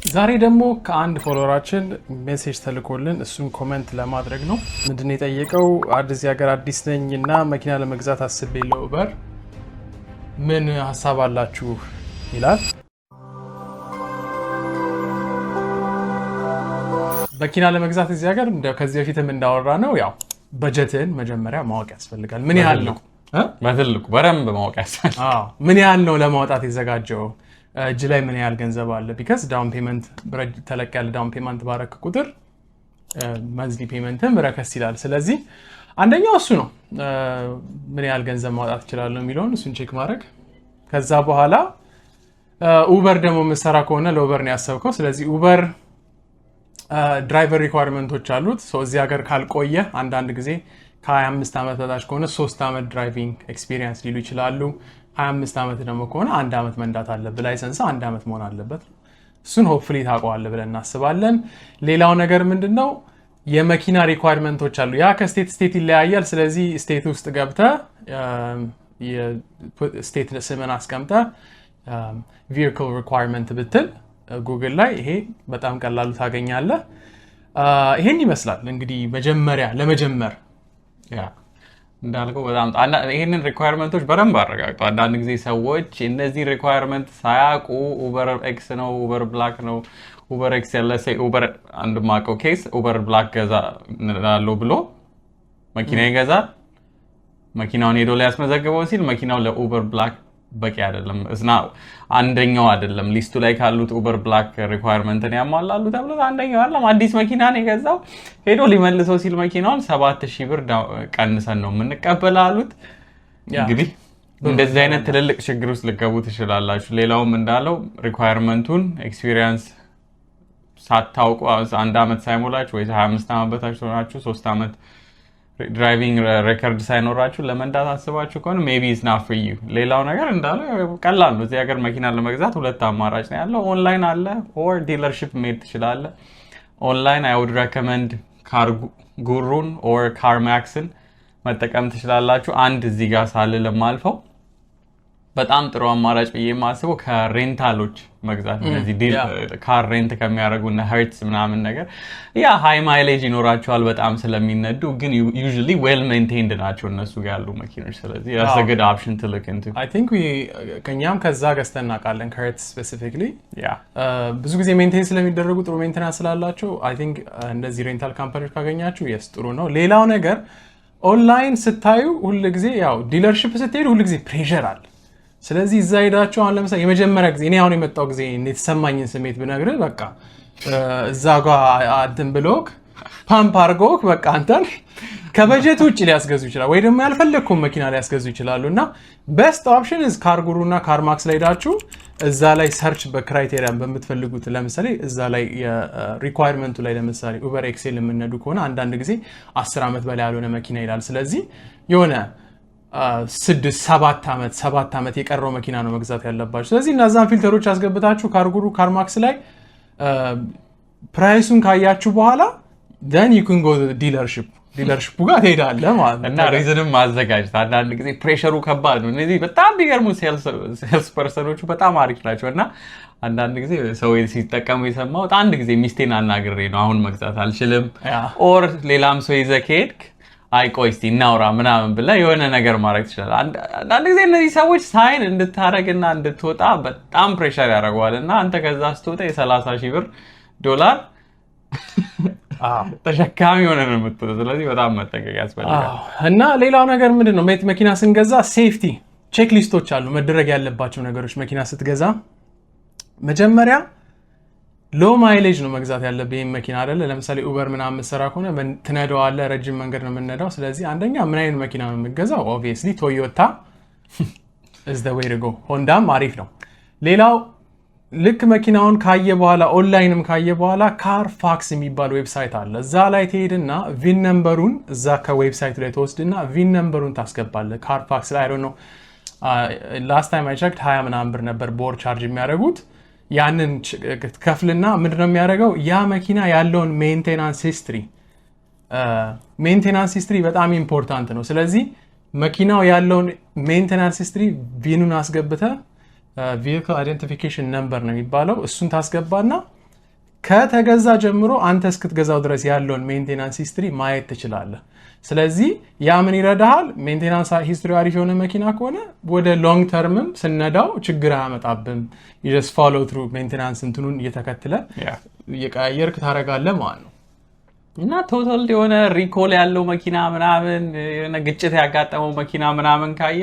ዛሬ ደግሞ ከአንድ ፎሎወራችን ሜሴጅ ተልኮልን እሱን ኮሜንት ለማድረግ ነው። ምንድነው የጠየቀው? እዚህ ሀገር አዲስ ነኝና መኪና ለመግዛት አስቤ ለኡበር ምን ሀሳብ አላችሁ ይላል። መኪና ለመግዛት እዚህ ሀገር ከዚህ በፊትም እንዳወራ ነው ያው በጀትን መጀመሪያ ማወቅ ያስፈልጋል። ምን ያህል ነው በትልቁ በደንብ ማወቅ ያስፈልጋል። ምን ያህል ነው ለማውጣት የዘጋጀው እጅ ላይ ምን ያህል ገንዘብ አለ? ቢካዝ ዳውን ፔመንት ተለቅ ያለ ዳውን ፔመንት ባረክ ቁጥር መንዝሊ ፔመንትም ረከስ ይላል። ስለዚህ አንደኛው እሱ ነው፣ ምን ያህል ገንዘብ ማውጣት እችላለሁ የሚለውን እሱን ቼክ ማድረግ። ከዛ በኋላ ኡበር ደግሞ የምትሰራ ከሆነ ለኡበር ነው ያሰብከው። ስለዚህ ኡበር ድራይቨር ሪኳርመንቶች አሉት። እዚህ ሀገር ካልቆየ አንዳንድ ጊዜ ከ25 ዓመት በታች ከሆነ 3 ዓመት ድራይቪንግ ኤክስፒሪየንስ ሊሉ ይችላሉ። 25 ዓመት ደግሞ ከሆነ 1 ዓመት መንዳት አለብህ። ላይሰንስ 1 ዓመት መሆን አለበት። እሱን ሆፕፉሊ ታውቀዋለህ ብለን እናስባለን። ሌላው ነገር ምንድነው? የመኪና ሪኳርመንቶች አሉ። ያ ከስቴት ስቴት ይለያያል። ስለዚህ ስቴት ውስጥ ገብተህ የስቴት ስምን አስቀምጠህ ቪሂክል ሪኳርመንት ብትል ጉግል ላይ ይሄ በጣም ቀላሉ ታገኛለህ። ይሄን ይመስላል እንግዲህ ለመጀመር እንዳልከው በጣም ይሄንን ሪኳየርመንቶች በደንብ አረጋግጡ። አንዳንድ ጊዜ ሰዎች እነዚህ ሪኳየርመንት ሳያውቁ ኡበር ኤክስ ነው ኡበር ብላክ ነው ኡበር ኤክስ ያለሰ ኡበር አንድ ማቀው ኬስ ኡበር ብላክ ገዛ እንላለው ብሎ መኪና ይገዛል። መኪናውን ሄዶ ሊያስመዘግበው ሲል መኪናው ለኡበር ብላክ በቂ አይደለም፣ እስና አንደኛው አይደለም ሊስቱ ላይ ካሉት ኡበር ብላክ ሪኳየርመንትን ያሟላሉ ተብሎ አንደኛው አይደለም። አዲስ መኪና ነው የገዛው። ሄዶ ሊመልሰው ሲል መኪናውን 7000 ብር ቀንሰን ነው የምንቀበለው አሉት። እንግዲህ እንደዚህ አይነት ትልልቅ ችግር ውስጥ ልገቡ ትችላላችሁ። ሌላውም እንዳለው ሪኳየርመንቱን ኤክስፒሪየንስ ሳታውቁ 1 ዓመት ሳይሞላችሁ ወይ 25 ዓመት በታች ሆናችሁ 3 ዓመት ድራይቪንግ ሬከርድ ሳይኖራችሁ ለመንዳት አስባችሁ ከሆነ ሜቢ ኢዝ ናት ፎር ዩ። ሌላው ነገር እንዳለው ቀላል ነው። እዚህ ሀገር መኪና ለመግዛት 2 አማራጭ ነው ያለው። ኦንላይን አለ ኦር ዲለርሺፕ መሄድ ትችላለህ። ኦንላይን አይ ውድ ሬኮመንድ ካር ጉሩን ኦር ካርማክስን መጠቀም ትችላላችሁ። አንድ እዚህ ጋር ሳልል ለማልፈው በጣም ጥሩ አማራጭ ብዬ የማስበው ከሬንታሎች መግዛት። እነዚህ ካር ሬንት ከሚያደርጉና ሄርትስ ምናምን ነገር ያ ሃይ ማይሌጅ ይኖራቸዋል በጣም ስለሚነዱ፣ ግን ዩዥሊ ዌል ሜንቴንድ ናቸው እነሱ ጋር ያሉ መኪኖች። ስለዚህ that's a good option to look into. I think ከኛም ከዛ ገዝተን እናውቃለን ከሄርትስ ስፔሲፊክሊ። ብዙ ጊዜ ሜንቴን ስለሚደረጉ ጥሩ ሜንቴናንስ ስላላቸው I think እንደዚህ ሬንታል ካምፓኒዎች ካገኛችሁ yes ጥሩ ነው። ሌላው ነገር ኦንላይን ስታዩ ሁሉ ጊዜ ያው ዲለርሺፕ ስትሄዱ ሁሉ ጊዜ ፕሬሸር አለ። ስለዚህ እዛ ሄዳችሁ አሁን ለምሳሌ የመጀመሪያ ጊዜ እኔ አሁን የመጣው ጊዜ የተሰማኝን ስሜት ብነግርህ በቃ እዛ ጋር አድን ብሎክ ፓምፕ አድርጎክ በቃ አንተን ከበጀት ውጭ ሊያስገዙ ይችላል ወይ ደግሞ ያልፈለግከውን መኪና ሊያስገዙ ይችላሉ። እና ቤስት ኦፕሽን is ካርጉሩ እና ካርማክስ ላይ ሄዳችሁ እዛ ላይ ሰርች በክራይቴሪያን በምትፈልጉት ለምሳሌ እዛ ላይ የሪኳየርመንቱ ላይ ለምሳሌ ኡበር ኤክሴል የምነዱ ከሆነ አንዳንድ ጊዜ 10 ዓመት በላይ ያልሆነ መኪና ይላል። ስለዚህ የሆነ 7 ዓመት የቀረው መኪና ነው መግዛት ያለባችሁ። ስለዚህ እነዛን ፊልተሮች አስገብታችሁ ካርጉሩ ካርማክስ ላይ ፕራይሱን ካያችሁ በኋላ then you can go to the ዲለርሺፑ ጋር ትሄዳለህ ማለት ነው። እና ሪዝንም ማዘጋጀት አንዳንድ ጊዜ ፕሬሸሩ ከባድ ነው። እነዚህ በጣም ቢገርሙ ሴልስ ፐርሰኖቹ በጣም አሪፍ ናቸው። እና አንዳንድ ጊዜ ሰው ሲጠቀሙ የሰማሁት አንድ ጊዜ ሚስቴን አናግሬ ነው አሁን መግዛት አልችልም ኦር ሌላም ሰው ይዘህ ከሄድክ አይ ቆይ እስቲ እናውራ ምናምን ብለህ የሆነ ነገር ማድረግ ትችላለህ። አንዳንድ ጊዜ እነዚህ ሰዎች ሳይን እንድታረግና እንድትወጣ በጣም ፕሬሸር ያደርገዋል። እና አንተ ከዛ ስትወጣ የ30,000 ብር ዶላር ተሸካሚ ሆነ ነው የምትወጣው። ስለዚህ በጣም መጠንቀቅ ያስፈልጋል። እና ሌላው ነገር ምንድነው? መኪና ስንገዛ ሴፍቲ ቼክ ሊስቶች አሉ፣ መደረግ ያለባቸው ነገሮች። መኪና ስትገዛ መጀመሪያ ሎ ማይሌጅ ነው መግዛት ያለብህ ይሄን መኪና አይደለ። ለምሳሌ ኡበር ምናምን መሰራ ከሆነ ትነዳዋለህ፣ ረጅም መንገድ ነው የምንነዳው። ስለዚህ አንደኛ ምን አይነት መኪና ነው የምትገዛው? ኦብቪየስሊ ቶዮታ is the way to go። ሆንዳም አሪፍ ነው። ሌላው ልክ መኪናውን ካየ በኋላ ኦንላይንም ካየ በኋላ ካርፋክስ የሚባል ዌብሳይት አለ። እዛ ላይ ትሄድና ቪን ነምበሩን እዛ ከዌብሳይቱ ላይ ተወስድና ቪን ነምበሩን ታስገባለህ። ካርፋክስ ላይ I don't know last time I checked 20 ምናምን ብር ነበር ቦር ቻርጅ የሚያደርጉት። ያንን ከፍልና ምንድነው የሚያደርገው? ያ መኪና ያለውን ሜንቴናንስ ሂስትሪ በጣም ኢምፖርታንት ነው። ስለዚህ መኪናው ያለውን ሜንቴናንስ ሂስትሪ ቪኑን አስገብተህ vehicle identification number ነው የሚባለው፣ እሱን ታስገባና ከተገዛ ጀምሮ አንተ እስክትገዛው ድረስ ያለውን ሜንቴናንስ ሂስትሪ ማየት ትችላለህ። ስለዚህ ያ ምን ይረዳሃል? ሜንቴናንስ ሂስትሪ አሪፍ የሆነ መኪና ከሆነ ወደ ሎንግ ተርምም ስነዳው ችግር አያመጣብም። you just follow through ሜንቴናንስ እንትኑን እየተከተለ እየቀያየርክ ታደርጋለህ ማለት ነው። እና ቶታል የሆነ ሪኮል ያለው መኪና ምናምን የሆነ ግጭት ያጋጠመው መኪና ምናምን ካየ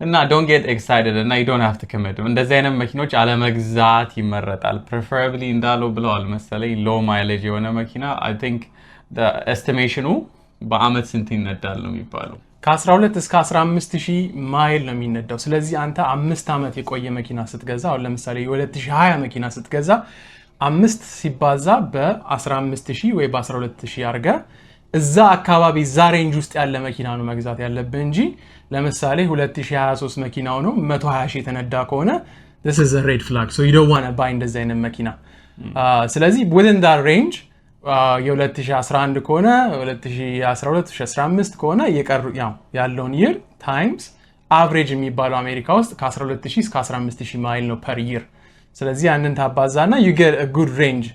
እና don't get excited እና you don't have to commit እንደዚህ አይነት መኪኖች አለመግዛት ይመረጣል። preferably እንዳለው ብለዋል መሰለኝ low mileage የሆነ መኪና I think the estimation በአመት ስንት ይነዳል ነው የሚባለው? ከ12 እስከ 15000 ማይል ነው የሚነዳው። ስለዚህ አንተ 5 አመት የቆየ መኪና ስትገዛ አሁን ለምሳሌ የ2020 መኪና ስትገዛ 5 ሲባዛ በ15000 ወይ በ12000 አርገ እዛ አካባቢ እዛ ሬንጅ ውስጥ ያለ መኪና ነው መግዛት ያለብህ እንጂ ለምሳሌ 2023 መኪናው ነው 120 የተነዳ ከሆነ this is a red flag, so you don't want to buy እንደዚህ አይነት መኪና። ስለዚህ within that range የ2011 ከሆነ 2012 2015 ከሆነ የቀሩ ያለውን ይር ታይምስ አቨሬጅ የሚባለው አሜሪካ ውስጥ ከ12000 እስከ 15000 ማይል ነው ፐር ይር። ስለዚህ ያንን ታባዛና you get a good range።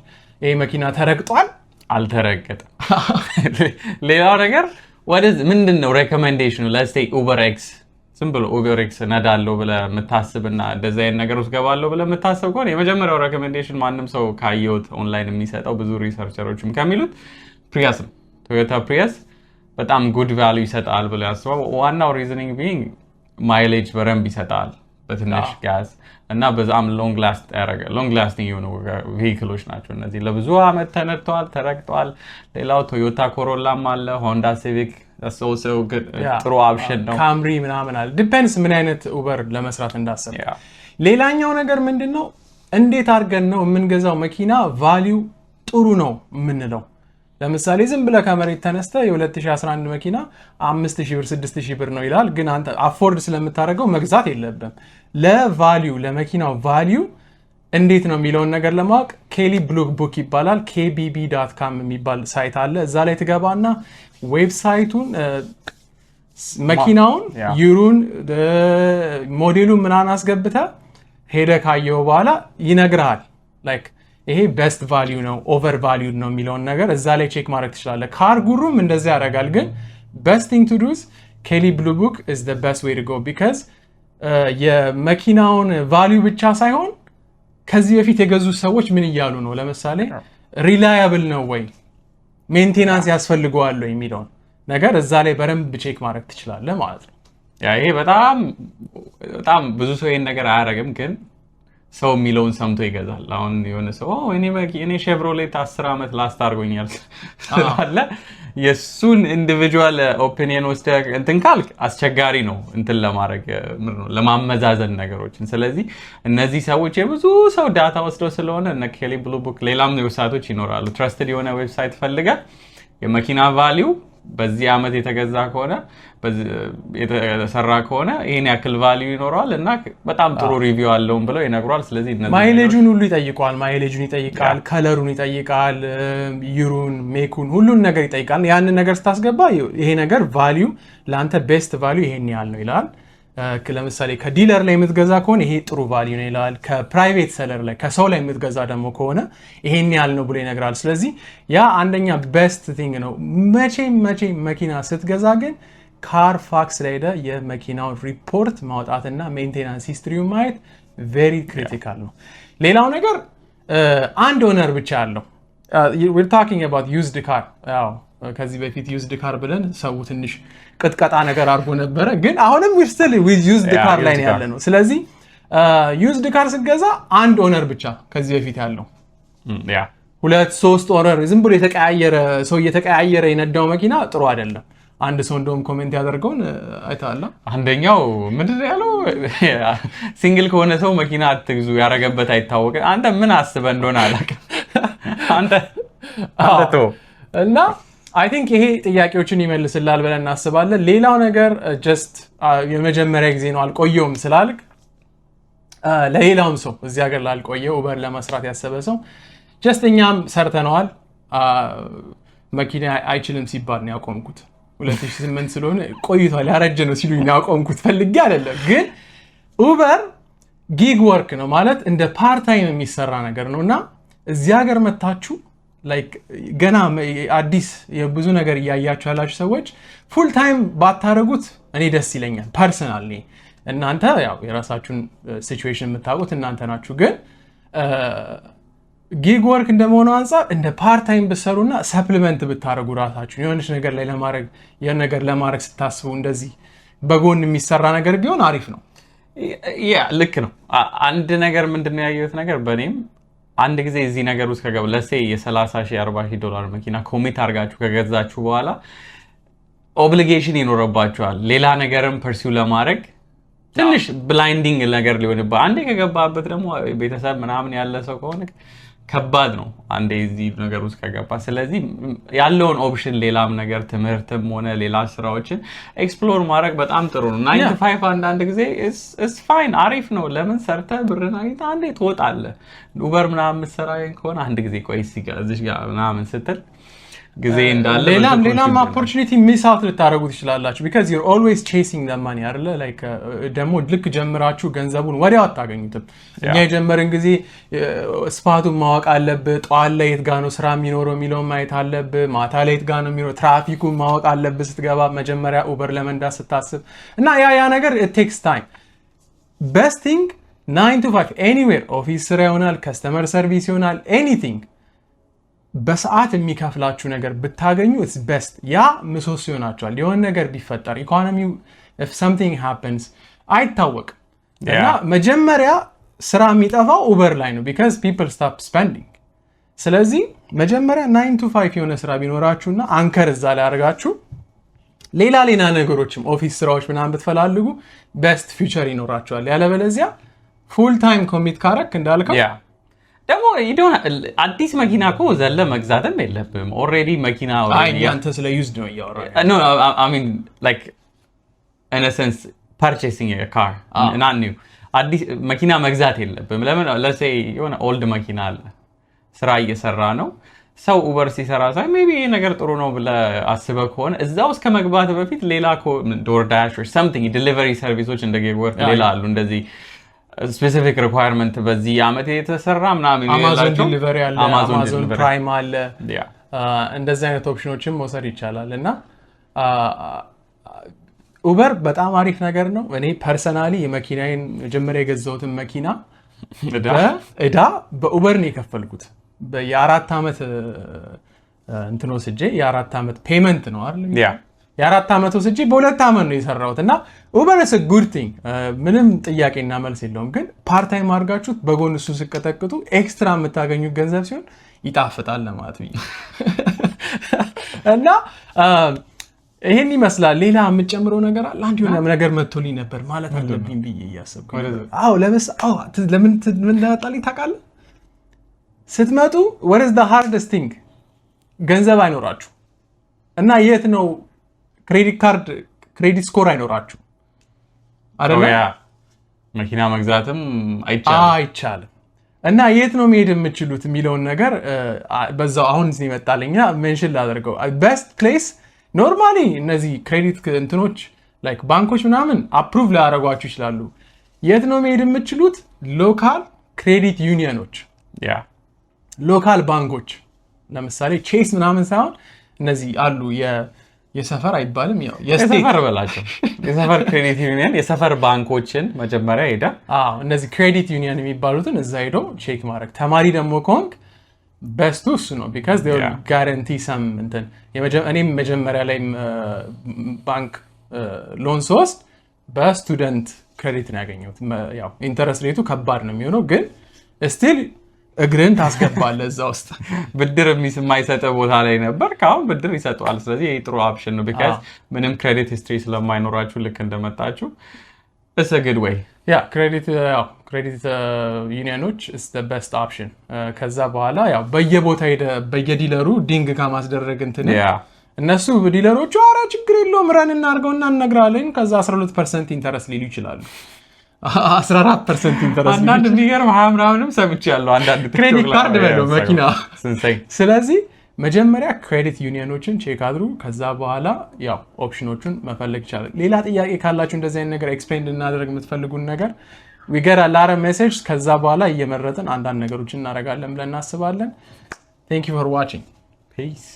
ይሄ መኪና ተረግጧል አልተረገጠም? ሌላው ነገር ምንድነው ሬኮሜንዴሽኑ? let's take UberX ዝም ብሎ UberX ነዳለው ብለህ የምታስብና እንደዚህ አይነት ነገር ውስጥ ገባለው ብለህ የምታስብ ከሆነ የመጀመሪያው ሬኮሜንዴሽን ማንም ሰው ካየሁት ኦንላይን የሚሰጠው ብዙ ሪሰርቸሮችም ከሚሉት ፕሪያስ ነው። ቶዮታ ፕሪያስ በጣም ጉድ ቫልዩ ይሰጣል ብለው ያስባሉ። ዋናው ሪዝኒንግ ቢንግ ማይሌጅ በረንብ ይሰጣል በትንሽ ጋዝ እና በዛም ሎንግ ላስቲንግ የሆኑ ቬሂክሎች ናቸው እነዚህ። ለብዙ አመት ተነድተዋል፣ ተረግጠዋል። ሌላው ቶዮታ ኮሮላም አለ፣ ሆንዳ ሲቪክ ጥሩ ኦፕሽን ነው። ካምሪ ምናምን አለ። ዲፔንድስ ምን አይነት ኡበር ለመስራት እንዳሰብ። ሌላኛው ነገር ምንድነው እንዴት አድርገን ነው የምንገዛው መኪና ቫልዩ ጥሩ ነው የምንለው? ለምሳሌ ዝም ብለህ ከመሬት ተነስተ የ2011 መኪና 5000 ብር 6000 ብር ነው ይላል፣ ግን አንተ አፎርድ ስለምታደርገው መግዛት የለብም። ለቫልዩ ለመኪናው ቫልዩ እንዴት ነው የሚለውን ነገር ለማወቅ ኬሊ ብሉ ቡክ ይባላል kbb.com የሚባል ሳይት አለ። እዛ ላይ ትገባና ዌብሳይቱን መኪናውን ዩሩን ሞዴሉን ምናምን አስገብተህ ሄደህ ካየው በኋላ ይነግርሃል ላይክ ይሄ ቤስት ቫልዩ ነው ኦቨር ቫልዩ ነው የሚለውን ነገር እዛ ላይ ቼክ ማድረግ ትችላለህ። ካር ጉሩም እንደዛ ያደርጋል። ግን best thing to do is ኬሊ ብሉ ቡክ is the best way to go because የመኪናውን ቫልዩ ብቻ ሳይሆን ከዚህ በፊት የገዙ ሰዎች ምን እያሉ ነው፣ ለምሳሌ ሪላያብል ነው ወይ ሜንቴናንስ ያስፈልገዋል ወይ የሚለውን ነገር እዛ ላይ በደንብ ቼክ ማድረግ ትችላለህ ማለት ነው። ይሄ በጣም ብዙ ሰው ይሄን ነገር አያደርግም፣ ግን ሰው የሚለውን ሰምቶ ይገዛል። አሁን የሆነ ሰው እኔ ሼቭሮሌት 10 ዓመት ላስት አድርጎኛል አለ። የሱን ኢንዲቪጁዋል ኦፒኒየን ወስደህ እንትን ካልክ አስቸጋሪ ነው እንትን ለማድረግ ለማመዛዘን ነገሮችን። ስለዚህ እነዚህ ሰዎች የብዙ ሰው ዳታ ወስደው ስለሆነ እነ ኬሊ ብሉ ቡክ ሌላም ዌብሳይቶች ይኖራሉ። ትረስትድ የሆነ ዌብሳይት ፈልገህ የመኪና ቫልዩ በዚህ አመት የተገዛ ከሆነ የተሰራ ከሆነ ይሄን ያክል ቫልዩ ይኖረዋል እና በጣም ጥሩ ሪቪው አለውን ብለው ይነግሯል። ስለዚህ ማይሌጁን ሁሉ ይጠይቃል። ማይሌጁን ይጠይቃል፣ ከለሩን ይጠይቃል፣ ዩሩን ሜኩን ሁሉን ነገር ይጠይቃል። ያንን ነገር ስታስገባ ይሄ ነገር ቫልዩ ለአንተ ቤስት ቫልዩ ይሄን ያህል ነው ይላል። ለምሳሌ ከዲለር ላይ የምትገዛ ከሆነ ይሄ ጥሩ ቫልዩ ነው ይላል። ከፕራይቬት ሰለር ላይ ከሰው ላይ የምትገዛ ደግሞ ከሆነ ይሄን ያህል ነው ብሎ ይነግራል። ስለዚህ ያ አንደኛ ቤስት ቲንግ ነው። መቼም መኪና ስትገዛ ግን ካርፋክስ ላይ ሄደህ የመኪናውን ሪፖርት ማውጣትና ሜንቴናንስ ሂስትሪውን ማየት ቬሪ ክሪቲካል ነው። ሌላው ነገር አንድ ኦነር ብቻ ያለው we're talking about used car። ከዚህ በፊት ዩዝድ ካር ብለን ሰው ትንሽ ቅጥቀጣ ነገር አድርጎ ነበረ፣ ግን አሁንም we're still with used car ላይ ያለ ነው። ስለዚህ ዩዝድ ካር ስትገዛ አንድ ኦነር ብቻ ከዚህ በፊት ያለው ሁለት ሶስት ኦነር ዝም ብሎ የተቀያየረ ሰው እየተቀያየረ የነዳው መኪና ጥሩ አይደለም። አንድ ሰው እንደውም ኮሜንት ያደርገውን አይታላ። አንደኛው ምንድን ነው ያለው? ሲንግል ከሆነ ሰው መኪና አትግዙ፣ ያረገበት አይታወቅም። አንተ ምን አስበህ እንደሆነ አላውቅም። አንተ እና አይ ቲንክ ይሄ ጥያቄዎችን ይመልስላል ብለን እናስባለን። ሌላው ነገር ጀስት የመጀመሪያ ጊዜ ነው አልቆየውም ስላልክ ለሌላውም ሰው እዚህ ሀገር ላልቆየው ኡበር ለመስራት ያሰበ ሰው ጀስት እኛም ሰርተነዋል። መኪና አይችልም ሲባል ነው ያቆምኩት። 2008 ስለሆነ ቆይቷል፣ ያረጀ ነው ሲሉኝ ነው ያቆምኩት። ፈልጌ አይደለም። ግን ኡበር ጊግ ወርክ ነው ማለት እንደ ፓርት ታይም የሚሰራ ነገር ነውና እዚህ ሀገር መታችሁ ላይክ ገና አዲስ የብዙ ነገር እያያችሁ ያላችሁ ሰዎች ፉል ታይም ባታረጉት እኔ ደስ ይለኛል ፐርሰናሊ። እናንተ ያው የራሳችሁን ሲቹዌሽን የምታውቁት እናንተ ናችሁ። ግን ጊግ ወርክ እንደመሆኑ አንጻር እንደ ፓርት ታይም ብትሰሩና ሰፕሊመንት ብታረጉ ራሳችሁን የሆነች ነገር ላይ ለማድረግ የሆነ ነገር ለማድረግ ስታስቡ እንደዚህ በጎን የሚሰራ ነገር ቢሆን አሪፍ ነው። ያ ልክ ነው። አንድ ነገር ምንድነው ያየሁት ነገር በእኔም አንድ ጊዜ እዚህ ነገር ውስጥ ከገባ ለሴ $30,000-$40,000 መኪና ኮሚት አድርጋችሁ ከገዛችሁ በኋላ ኦብሊጌሽን ይኖርባችኋል ሌላ ነገርም ፐርሲው ለማድረግ ትንሽ ብላይንዲንግ ነገር ሊሆንባ አንዴ ከገባበት ደግሞ ቤተሰብ ምናምን ያለ ሰው ከሆነ ከባድ ነው አንዴ እዚህ ነገር ውስጥ ከገባ። ስለዚህ ያለውን ኦፕሽን ሌላም ነገር ትምህርትም ሆነ ሌላ ስራዎችን ኤክስፕሎር ማድረግ በጣም ጥሩ ነው። 9 to 5 አንዳንድ ጊዜ ኢስ ፋይን አሪፍ ነው። ለምን ሰርተህ ብርን አግኝተህ አንዴ ትወጣለህ። ኡበር ምናምን የምትሰራ ከሆነ አንድ ጊዜ ቆይ እዚህ ጋር ምናምን ስትል ጊዜ እንዳለ ሌላም ኦፖርቹኒቲ ሚስ አውት ልታደርጉ ትችላላችሁ። ቢካዝ ዩር ኦልዌይስ ቼሲንግ ዘ ማኒ አይደለ? ላይክ ደግሞ ልክ ጀምራችሁ ገንዘቡን ወዲያው አታገኙትም። እኛ የጀመርን ጊዜ ስፓቱን ማወቅ አለብህ። ጠዋት ላይ የት ጋ ነው ስራ የሚኖረው የሚለውን ማየት አለብህ። ማታ ላይ የት ጋ ነው የሚኖረው ትራፊኩን ማወቅ አለብህ ስትገባ መጀመሪያ ኡበር ለመንዳት ስታስብ እና ያ ነገር it takes time. best thing 9 to 5 anywhere ኦፊስ ስራ ይሆናል፣ ከስተመር ሰርቪስ ይሆናል፣ ኤኒቲንግ በሰዓት የሚከፍላችሁ ነገር ብታገኙ it's best። ያ ምሰሶ ይሆናችኋል። የሆነ ነገር ቢፈጠር ኢኮኖሚው if something happens አይታወቅም። እና መጀመሪያ ስራ የሚጠፋው ኡበር ላይ ነው because people stop spending። ስለዚህ መጀመሪያ 9 to 5 የሆነ ስራ ቢኖራችሁና አንከር እዛ ላይ አድርጋችሁ ሌላ ነገሮችም ኦፊስ ስራዎች ምናምን ብትፈላልጉ best future ይኖራችኋል። ያለበለዚያ full time commit ካረክ እንዳልከው ደግሞ አዲስ መኪና እኮ ዘለ መግዛትም የለብም። ኦልሬዲ መኪና አንተ ስለ ዩዝድ ነው እያወራህ። No, I mean like in a sense purchasing a car not new። አዲስ መኪና መግዛት የለብም። ለምን let's say የሆነ ኦልድ መኪና አለ ስራ እየሰራ ነው ሰው ኡበር ሲሰራ ሳይ ሜቢ ይሄ ነገር ጥሩ ነው ብለህ አስበህ ከሆነ እዛው እስከ መግባት በፊት ሌላ DoorDash or something delivery ሰርቪሶች እንደ ጊግ ወርክ ሌላ አሉ እንደዚህ ስፔሲፊክ ሪኳየርመንት በዚህ አመት የተሰራ ምናምን አማዞን ዲሊቨሪ አለ፣ አማዞን ፕራይም አለ። እንደዚህ አይነት ኦፕሽኖችን መውሰድ ይቻላል። እና ኡበር በጣም አሪፍ ነገር ነው። እኔ ፐርሰናሊ የመኪናዬን መጀመሪያ የገዛሁትን መኪና እዳ በኡበር ነው የከፈልኩት። የ4 ዓመት እንትን ወስጄ የ4 ዓመት ፔመንት ነው አይደል? የ4 ዓመት ወስጄ በ2 ዓመት ነው የሰራሁት። እና ኡበር is a good thing ምንም ጥያቄና መልስ የለውም። ግን ፓርት ታይም አድርጋችሁት በጎን እሱ ሲቀጠቅጡ ኤክስትራ የምታገኙት ገንዘብ ሲሆን ይጣፍጣል ለማለት ብዬ እና ይሄን ይመስላል። ሌላ የምጨምረው ነገር አለ? አንድ የሆነ ነገር መጥቶልኝ ነበር ማለት አለብኝ ብዬ እያሰብኩ። ለምን እንደመጣልኝ ታውቃለህ? ስትመጡ what is the hardest thing? ገንዘብ አይኖራችሁ እና የት ነው ክሬዲት ካርድ ክሬዲት ስኮር አይኖራችሁ አይደለ? መኪና መግዛትም አይቻልም። እና የት ነው መሄድ የምትችሉት የሚለውን ነገር በዛው አሁን እዚህ መጣልኛ ሜንሽን ላደርገው። ቤስት ፕሌስ ኖርማሊ እነዚህ ክሬዲት እንትኖች ላይክ ባንኮች ምናምን አፕሩቭ ሊያደርጓችሁ ይችላሉ። የት ነው መሄድ የምትችሉት? ሎካል ክሬዲት ዩኒየኖች፣ ሎካል ባንኮች ለምሳሌ ቼስ ምናምን ሳይሆን እነዚህ አሉ የሰፈር አይባልም ያው የሰፈር በላቸው የሰፈር ክሬዲት ዩኒየን የሰፈር ባንኮችን መጀመሪያ ሄዳ እነዚህ ክሬዲት ዩኒየን የሚባሉትን እዛ ሄዶ ቼክ ማድረግ። ተማሪ ደግሞ ከሆንክ በስቱ እሱ ነው because they will guarantee some እንትን እኔም መጀመሪያ ላይ ባንክ ሎን ስወስድ በስቱደንት ክሬዲት ነው ያገኘሁት። ያው ኢንተረስት ሬቱ ከባድ ነው የሚሆነው ግን ስቲል እግርን ታስገባለህ እዛ ውስጥ። ብድር የማይሰጥ ቦታ ላይ ነበር፣ ካሁን ብድር ይሰጠዋል። ስለዚህ ይሄ ጥሩ ኦፕሽን ነው because ምንም ክሬዲት ሂስትሪ ስለማይኖራችሁ ልክ እንደመጣችሁ it's a good way። ክሬዲት ዩኒየኖች is the best option። ከዛ በኋላ ያው በየቦታ ሄደ በየዲለሩ ዲንግ ከማስደረግ እንትን እነሱ ዲለሮቹ ኧረ ችግር የለውም ረን እናድርገውና እንነግራለን ከዛ 12% ኢንተረስት ሊሉ ይችላሉ። 14% ኢንተረስት አንዳንድ የሚገርም ምናምንም ሰምቻለሁ። አንዳንድ ክሬዲት ካርድ በለው መኪና። ስለዚህ መጀመሪያ ክሬዲት ዩኒየኖችን ቼክ አድሩ። ከዛ በኋላ ያው ኦፕሽኖቹን መፈለግ ይቻላል። ሌላ ጥያቄ ካላችሁ እንደዚህ አይነት ነገር ኤክስፕሌን እንድናደርግ የምትፈልጉን ነገር we get a lot of messages ከዛ በኋላ እየመረጥን አንዳንድ ነገሮችን እናደርጋለን ብለን እናስባለን። Thank you for watching. Peace.